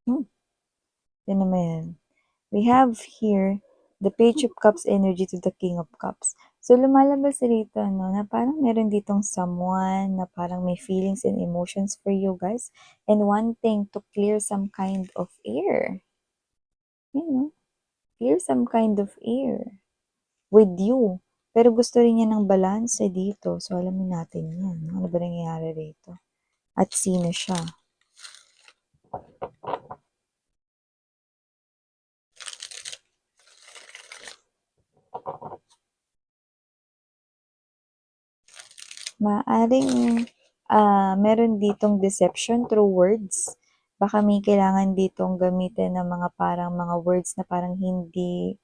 Hmm, tignan mo yan. We have here the Page of Cups energy to the King of Cups. So, lumalabas rito, no, na parang meron ditong someone na parang may feelings and emotions for you guys and wanting to clear some kind of air. You know, clear some kind of air with you. Pero gusto rin niya ng balance dito. So, alamin natin yan. Ano ba nangyayari rito? At sino siya? Maaring meron ditong deception through words. Baka may kailangan ditong gamitin ng mga parang mga words na parang hindi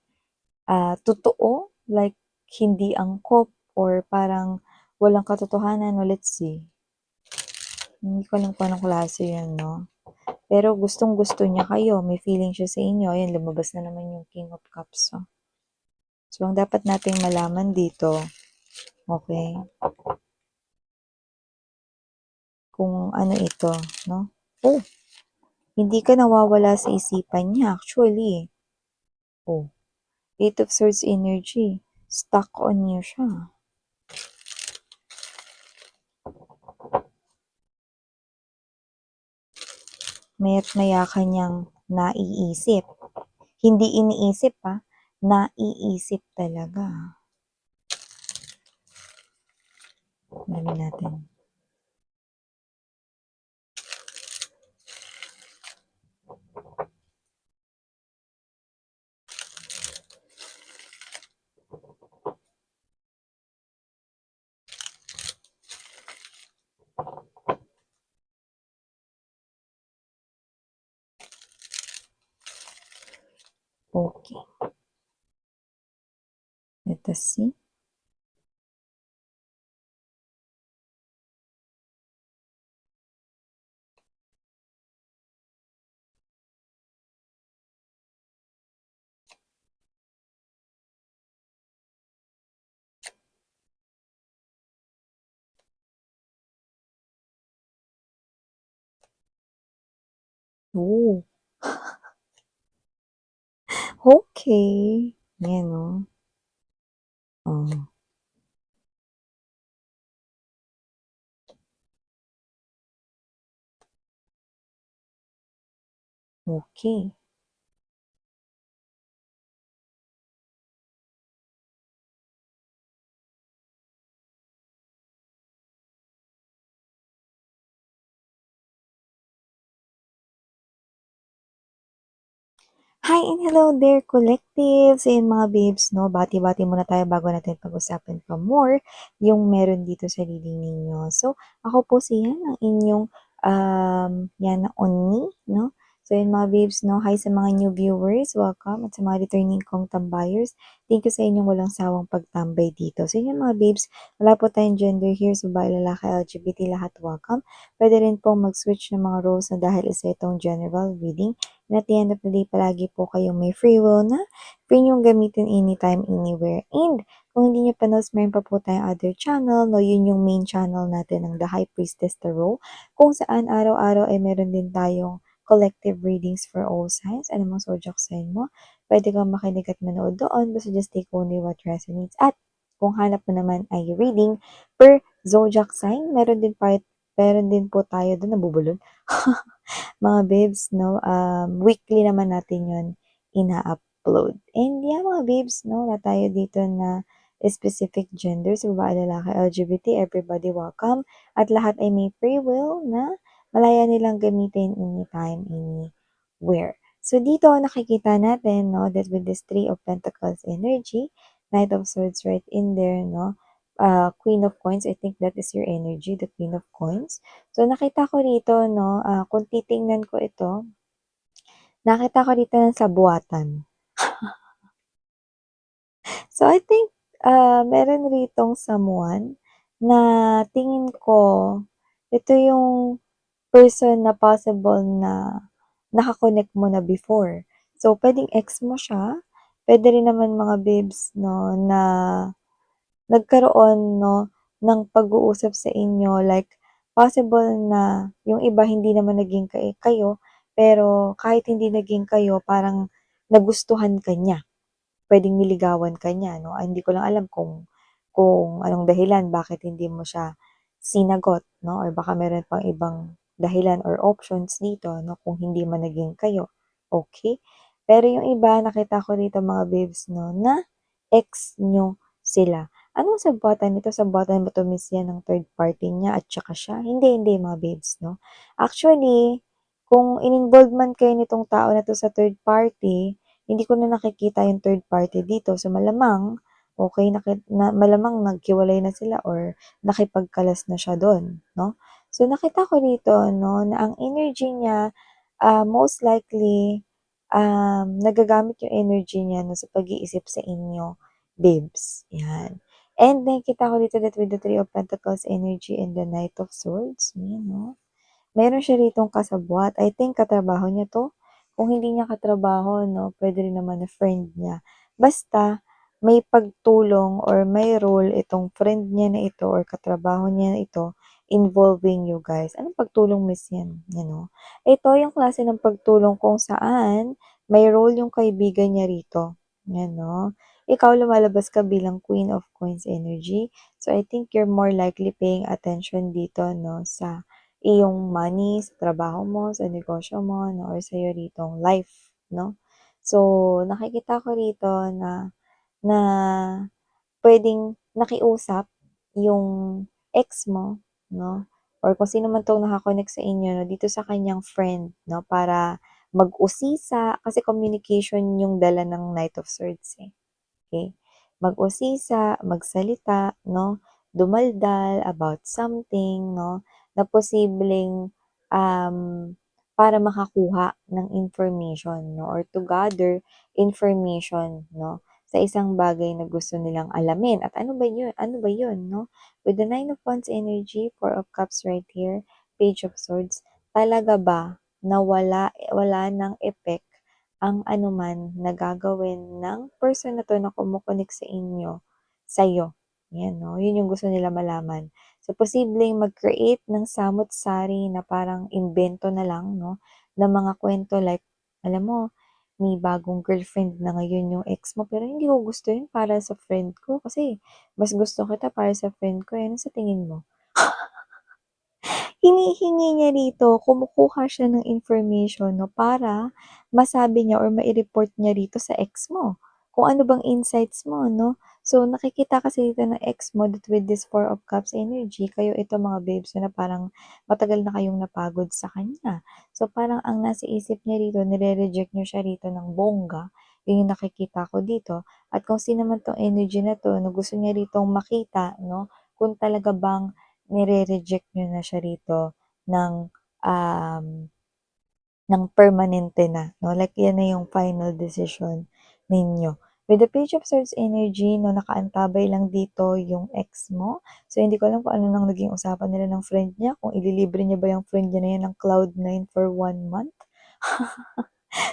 totoo, like hindi angkop or parang walang katotohanan. No, let's see. Hindi ko alam kung anong klase yun, no? Pero gustong-gusto niya kayo. May feeling siya sa inyo. Ayan, lumabas na naman yung King of Cups. Oh. So, ang dapat nating malaman dito, okay, kung ano ito, no? Oh, hindi ka nawawala sa isipan niya, actually. Oh, Eight of Swords energy. Stuck on you siya. Maya't maya kanyang naiisip. Hindi iniisip ha, naiisip talaga. Dami natin. Okay. Let us see. Oh, okay. Yan o. Oh, okay. Hi and hello there, collectives and mga babes, no? Bati-bati muna tayo bago natin pag-usapan pa more yung meron dito sa reading ninyo. So, ako po si Yan, ang inyong Yana Onni, no? So, yun mga babes, no? Hi sa mga new viewers, welcome. At sa mga returning kong tambayers, thank you sa inyong walang sawang pagtambay dito. So, yun mga babes, wala po tayong gender here, so babae, lalaki, LGBT, lahat welcome. Pwede rin pong mag-switch ng mga roles na dahil isa itong general reading. And at the end of the day, palagi po kayong may free will na free niyong gamitin anytime, anywhere. And kung hindi niyo pa knows, meron pa po tayong other channel, no? Yun yung main channel natin ng The High Priestess Tarot, kung saan araw-araw ay meron din tayong collective readings for all signs. Ano mang zodiac sign mo, pwede kang makinig at manood doon, basta just take only what resonates. At kung hanap mo naman ay reading per zodiac sign, meron din po tayo doon, nabubulol. Mga babes, no, weekly naman natin yun ina-upload. And yeah, mga babes, no, wala tayo dito na specific gender, so babae, lalaki, LGBT, everybody welcome. At lahat ay may free will na malaya nilang gamitin anytime, anywhere. So dito nakikita natin, no, that with this Three of Pentacles energy, Knight of Swords right in there, no, Queen of Coins, I think that is your energy, the Queen of Coins. So, nakita ko rito, no, kung titingnan ko ito, nakita ko dito ng sabuatan. So, I think, meron ritong someone na tingin ko, ito yung person na possible na nakakonect mo na before. So, pwedeng ex mo siya, pwede rin naman mga babes, no, na nagkaroon, no, ng pag-uusap sa inyo, like, possible na yung iba hindi naman naging kayo, pero kahit hindi naging kayo parang nagustuhan ka niya. Puwedeng niligawan ka niya 'no, hindi ko lang alam kung anong dahilan bakit hindi mo siya sinagot 'no, or baka meron pang ibang dahilan or options dito 'no, kung hindi man naging kayo, okey? Pero yung iba nakita ko dito mga babes 'no, na ex niyo sila. Anong sabuatan nito? Sabuatan ba 'to miss yan ng third party niya at tsaka siya? Hindi, hindi mga babes 'no. Actually, kung in-involve man kayo nitong tao na 'to sa third party, hindi ko na nakikita yung third party dito. So malamang, okey na malamang naghiwalay na sila or nakipagkalas na siya dun 'no. So nakita ko dito 'no, na ang energy niya, most likely, nagagamit yung energy niya 'no, sa pag-iisip sa inyo, babes, 'yan. And nakikita ko dito that with the Three of Pentacles energy and the Knight of Swords, ayan 'no. Meron siya ritong kasabwat. I think katrabaho niya 'to. Kung hindi niya katrabaho 'no, puwede rin naman na friend niya. Basta may pagtulong or may role itong friend niya na ito or katrabaho niya na ito involving you guys. Anong pagtulong miss yan, you know? Ito yung klase ng pagtulong kung saan may role yung kaibigan niya rito, yan 'no. Ikaw lumalabas ka bilang Queen of Coins energy, so I think you're more likely paying attention dito 'no, sa iyong money, sa trabaho mo, sa negosyo mo 'no, or sa'yo ritong life 'no. So, nakikita ko rito na na puwedeng nakiusap yung ex mo 'no, or kung sino man 'tong naka-connect sa inyo 'no, dito sa kaniyang friend 'no, para mag-usisa kasi communication yung dala ng Knight of Swords, eh. Okay, mag-usisa, magsalita 'no, dumaldal about something 'no, na posibleng, um, para makakuha ng information 'no, or to gather information 'no, sa isang bagay na gusto nilang alamin at ano ba yun 'no? With the Nine of Wands energy, Four of Cups right here, Page of Swords, talaga ba na wala ng effect ang anuman na gagawin ng person na 'to na kumo-connect sa inyo, sa'yo. 'Yan 'no, 'yun yung gusto nila malaman. So, posibleng mag-create ng samut-sari na parang imbento na lang 'no, na mga kuwento like, alam mo, may bagong girlfriend na ngayon yung ex mo, pero hindi ko gusto 'yun para sa friend ko kasi mas gusto kita para sa friend ko, eh, ano sa tingin mo? Hinihingi niya rito, kumukuha siya ng information 'no, para masabi niya or mai-report niya rito sa ex mo, kung ano bang insights mo 'no. So, nakikita kasi dito ng ex mo that with this Four of Cups energy, kayo ito mga babes na parang matagal na kayong napagod sa kanya. So, parang ang nasa isip niya rito, nire-reject niyo siya rito ng bongga, yun yung nakikita ko dito. At kung sino man 'tong energy na 'to na gusto niya ritong makita 'no, kung talaga bang nire-reject niyo na siya rito ng, um, ng permanente na 'no, like yan na yung final decision ninyo. With the Page of Swords energy 'no, nakaantabay lang dito yung ex mo. So, hindi ko alam kung ano nang naging usapan nila ng friend niya, kung ililibre niya ba yung friend niya na yan ng Cloud9 for 1 month?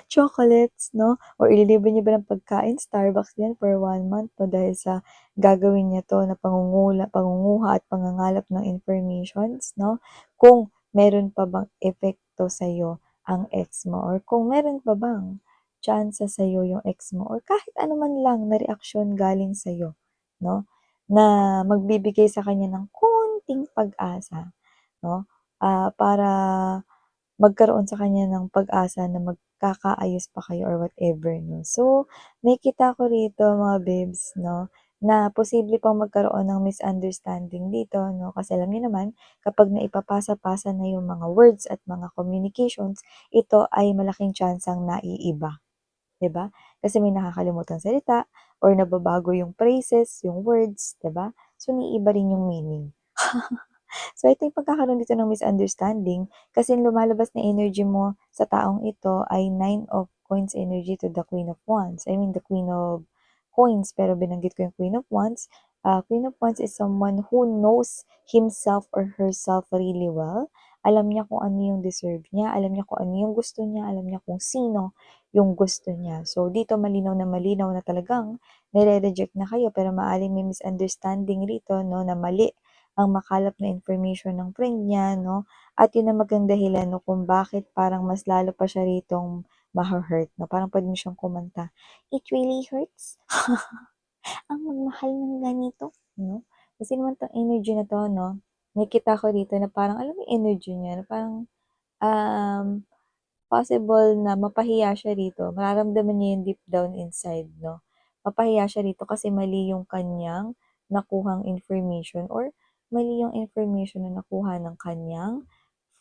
Chocolates 'no, or ililibre niya ba ng pagkain, Starbucks yan for 1 month 'no, dahil sa gagawin niya 'to na pangunguha at pangangalap ng informations 'no. Kung meron pa bang epekto sa'yo ang ex mo or kung meron pa bang tsansa sa'yo yung ex mo or kahit ano man lang na reaksyon galing sa'yo 'no, na magbibigay sa kanya ng konting pag-asa 'no, para magkaroon sa kanya ng pag-asa na magkakaayos pa kayo or whatever 'no. So, nakikita ko rito mga babes 'no, na posible pang magkaroon ng misunderstanding dito 'no, kasi alam niyo naman kapag naipapasa-pasa na yung mga words at mga communications, ito ay malaking tsansang naiiba, 'di ba? Kasi may nakakalimutang salita or nababago yung phrases, yung words, 'di ba? So, naiiba rin yung meaning. So, ito yung pagkakaroon dito ng misunderstanding kasi lumalabas na energy mo sa taong ito ay Nine of Coins energy to the Queen of Wands. I mean, the Queen of Coins, pero binanggit ko yung Queen of Wands. Queen of Wands is someone who knows himself or herself really well. Alam niya kung ano yung deserve niya, alam niya kung ano yung gusto niya, alam niya kung sino yung gusto niya. So, dito malinaw na talagang nire-reject na kayo pero maaaring may misunderstanding rito no, na mali ang makalap na information ng friend niya, no? At yun ang magandang dahilan, no, kung bakit parang mas lalo pa siya ritong maha-hurt, no? Parang pwede mo siyang kumanta, "It really hurts ang magmahal ng ganito," no? Kasi naman 'tong energy na 'to, no, nakikita ko dito na parang alam mo yung energy niya na parang, um, possible na mapahiya siya rito, mararamdaman niya yun deep down inside 'no. Mapahiya siya rito kasi mali yung kanyang nakuhang information or mali yung information na nakuha ng kanyang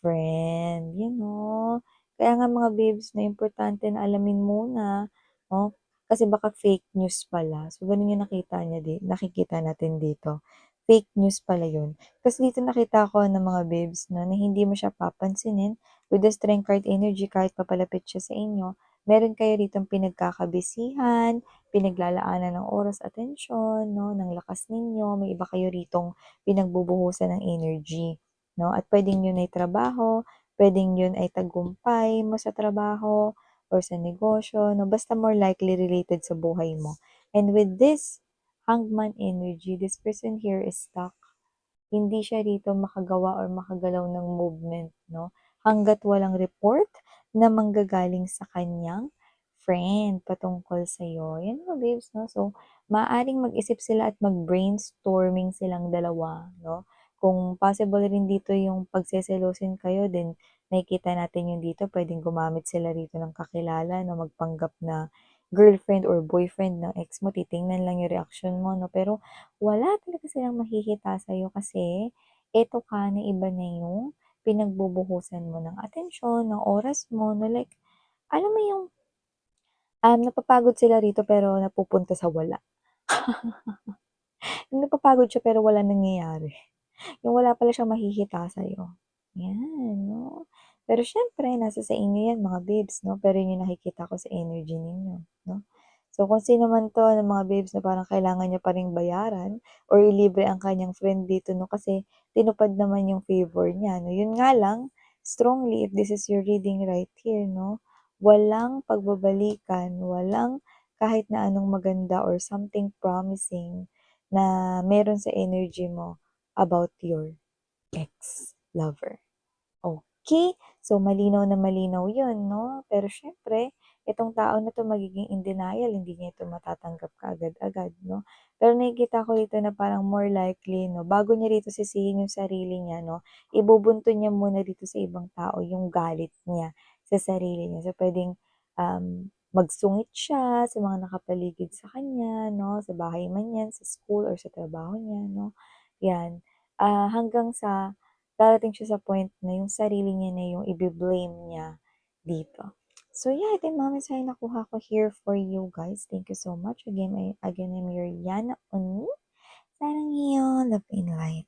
friend, yun 'no. Kaya nga mga babes na importante na alamin muna, 'no, kasi baka fake news pala. So, ganun yung nakikita natin dito, fake news pala yun. Kasi dito nakita ko ng mga babes 'no, na hindi mo siya papansinin with the strength card energy kahit papalapit siya sa inyo, meron kayo ritong pinagkakabisihan, pinaglalaanan ng oras, atensyon, 'no, ng lakas ninyo, may iba kayo ritong pinagbubuhusan ng energy, 'no, at puwedeng yun ay trabaho, puwedeng yun ay tagumpay mo sa trabaho or sa negosyo, 'no, basta more likely related sa buhay mo. And with this Hangman energy, this person here is stuck. Hindi siya rito makagawa or makagalaw ng movement 'no, hangga't walang report na manggagaling sa kanyang friend patungkol sa'yo. 'Yan mga babes 'no, so maaaring mag-isip sila at mag-brainstorming silang dalawa 'no. Kung possible rin dito yung pagseselosin kayo then nakikita natin yung dito puwedeng gumamit sila rito ng kakilala na magpanggap na girlfriend or boyfriend ng ex mo, titingnan lang yung reaksyon mo 'no, pero wala talaga silang mahihita sa'yo kasi eto ka na iba na yung pinagbubuhusan mo ng atensyon, ng oras mo na like, alam mo yung, napapagod sila rito pero napupunta sa wala. Yung napapagod siya pero walang nangyayari. Yung wala pala siyang mahihita sa'yo, 'yan 'no. Pero siyempre nasa sa inyo 'yan mga babes 'no, pero yun yung nakikita ko sa energy ninyo 'no. So kung sino man 'to ng mga babes na parang kailangan niya pa ring bayaran or ilibre ang kanyang friend dito 'no, kasi tinupad naman yung favor niya 'no. Yun nga lang, strongly if this is your reading right here 'no, walang pagbabalikan, walang kahit na anong maganda or something promising na meron sa energy mo about your ex-lover. Okay, so malinaw na malinaw 'yun 'no, pero siyempre itong tao na 'to magiging in denial, hindi niya ito matatanggap kaagad-agad 'no. Pero nakikita ko dito na parang more likely 'no, bago niya rito sisihin yung sarili niya 'no, ibubunto niya muna dito sa ibang tao yung galit niya sa sarili niya. So puwedeng, magsungit siya sa mga nakapaligid sa kanya 'no, sa bahay man 'yan, sa school or sa trabaho niya 'no, 'yan. Hanggang sa darating siya sa point na yung sarili niya na yung ibe-blame niya dito. So yeah, ito yung mga mensahe nakuha ko here for you guys. Thank you so much. Again, I'm your Yana Oni. Sarang iyo, love and light.